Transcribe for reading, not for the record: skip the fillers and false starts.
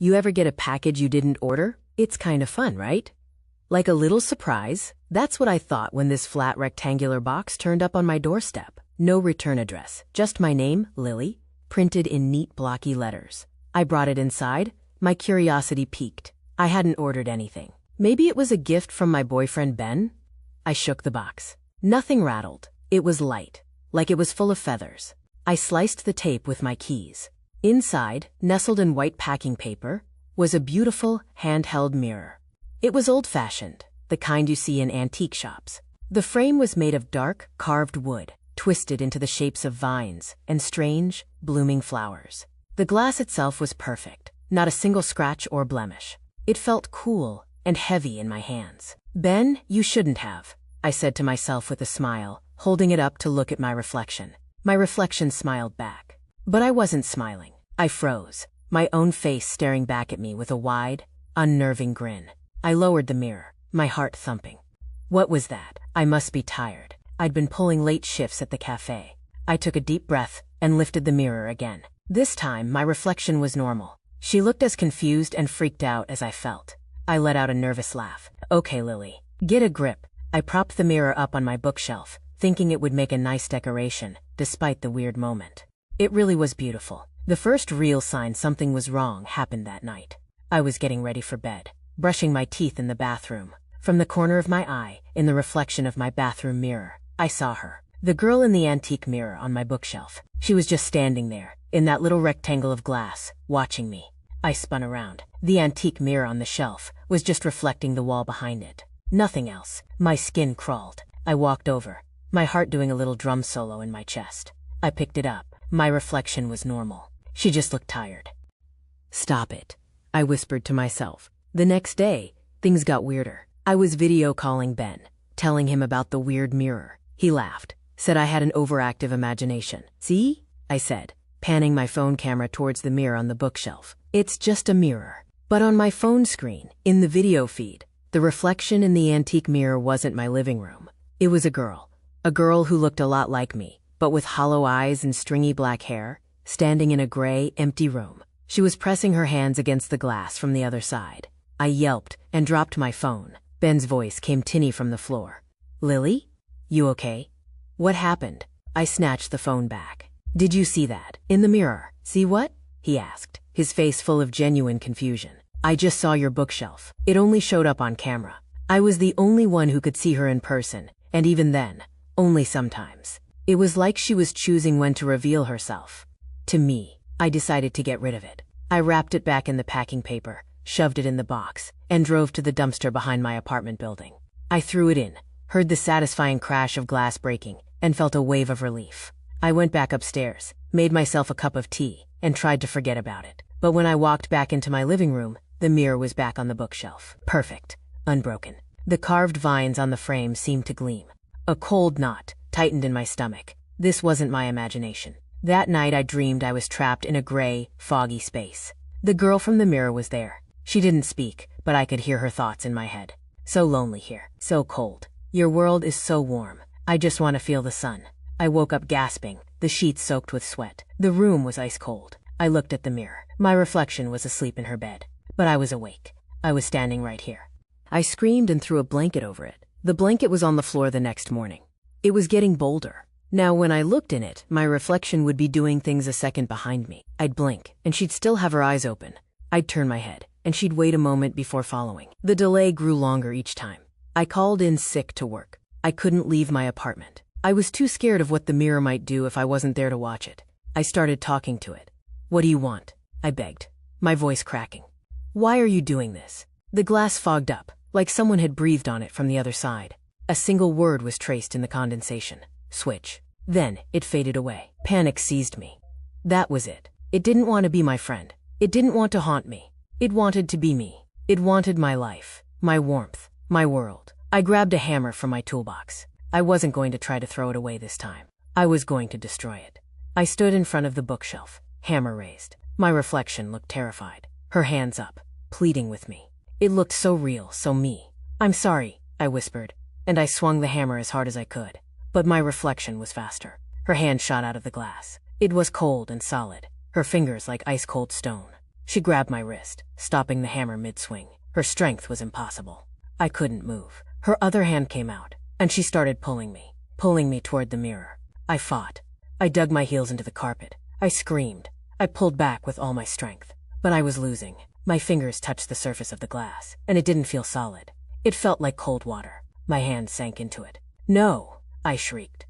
You ever get a package you didn't order? It's kind of fun, right? Like a little surprise. That's what I thought when this flat rectangular box turned up on my doorstep. No return address, just my name, Lily, printed in neat blocky letters. I brought it inside. My curiosity piqued. I hadn't ordered anything. Maybe it was a gift from my boyfriend Ben? I shook the box. Nothing rattled. It was light, like it was full of feathers. I sliced the tape with my keys. Inside, nestled in white packing paper, was a beautiful, handheld mirror. It was old-fashioned, the kind you see in antique shops. The frame was made of dark, carved wood, twisted into the shapes of vines and strange, blooming flowers. The glass itself was perfect, not a single scratch or blemish. It felt cool and heavy in my hands. Ben, you shouldn't have, I said to myself with a smile, holding it up to look at my reflection. My reflection smiled back. But I wasn't smiling. I froze, my own face staring back at me with a wide, unnerving grin. I lowered the mirror, my heart thumping. What was that? I must be tired. I'd been pulling late shifts at the cafe. I took a deep breath and lifted the mirror again. This time, my reflection was normal. She looked as confused and freaked out as I felt. I let out a nervous laugh. Okay, Lily, get a grip. I propped the mirror up on my bookshelf, thinking it would make a nice decoration, despite the weird moment. It really was beautiful. The first real sign something was wrong happened that night. I was getting ready for bed, brushing my teeth in the bathroom. From the corner of my eye, in the reflection of my bathroom mirror, I saw her. The girl in the antique mirror on my bookshelf. She was just standing there, in that little rectangle of glass, watching me. I spun around. The antique mirror on the shelf was just reflecting the wall behind it. Nothing else. My skin crawled. I walked over, my heart doing a little drum solo in my chest. I picked it up. My reflection was normal. She just looked tired. Stop it, I whispered to myself. The next day, things got weirder. I was video calling Ben, telling him about the weird mirror. He laughed, said I had an overactive imagination. See? I said, panning my phone camera towards the mirror on the bookshelf. It's just a mirror. But on my phone screen, in the video feed, the reflection in the antique mirror wasn't my living room. It was a girl who looked a lot like me, but with hollow eyes and stringy black hair, standing in a gray, empty room. She was pressing her hands against the glass from the other side. I yelped and dropped my phone. Ben's voice came tinny from the floor. Lily? You okay? What happened? I snatched the phone back. Did you see that? In the mirror. See what? He asked, his face full of genuine confusion. I just saw your bookshelf. It only showed up on camera. I was the only one who could see her in person, and even then, only sometimes. It was like she was choosing when to reveal herself. To me, I decided to get rid of it. I wrapped it back in the packing paper, shoved it in the box, and drove to the dumpster behind my apartment building. I threw it in, heard the satisfying crash of glass breaking, and felt a wave of relief. I went back upstairs, made myself a cup of tea, and tried to forget about it. But when I walked back into my living room, the mirror was back on the bookshelf. Perfect. Unbroken. The carved vines on the frame seemed to gleam. A cold knot tightened in my stomach. This wasn't my imagination. That night I dreamed I was trapped in a gray, foggy space. The girl from the mirror was there. She didn't speak, but I could hear her thoughts in my head. So lonely here. So cold. Your world is so warm. I just want to feel the sun. I woke up gasping, the sheets soaked with sweat. The room was ice cold. I looked at the mirror. My reflection was asleep in her bed. But I was awake. I was standing right here. I screamed and threw a blanket over it. The blanket was on the floor the next morning. It was getting bolder. Now when I looked in it, my reflection would be doing things a second behind me. I'd blink, and she'd still have her eyes open. I'd turn my head, and she'd wait a moment before following. The delay grew longer each time. I called in sick to work. I couldn't leave my apartment. I was too scared of what the mirror might do if I wasn't there to watch it. I started talking to it. What do you want? I begged, my voice cracking. Why are you doing this? The glass fogged up, like someone had breathed on it from the other side. A single word was traced in the condensation. Switch. Then, it faded away. Panic seized me. That was it. It didn't want to be my friend. It didn't want to haunt me. It wanted to be me. It wanted my life, my warmth, my world. I grabbed a hammer from my toolbox. I wasn't going to try to throw it away this time. I was going to destroy it. I stood in front of the bookshelf, hammer raised. My reflection looked terrified, her hands up, pleading with me. It looked so real, so me. I'm sorry, I whispered, and I swung the hammer as hard as I could. But my reflection was faster. Her hand shot out of the glass. It was cold and solid, her fingers like ice-cold stone. She grabbed my wrist, stopping the hammer mid-swing. Her strength was impossible. I couldn't move. Her other hand came out, and she started pulling me toward the mirror. I fought. I dug my heels into the carpet. I screamed. I pulled back with all my strength. But I was losing. My fingers touched the surface of the glass, and it didn't feel solid. It felt like cold water. My hand sank into it. No, I shrieked.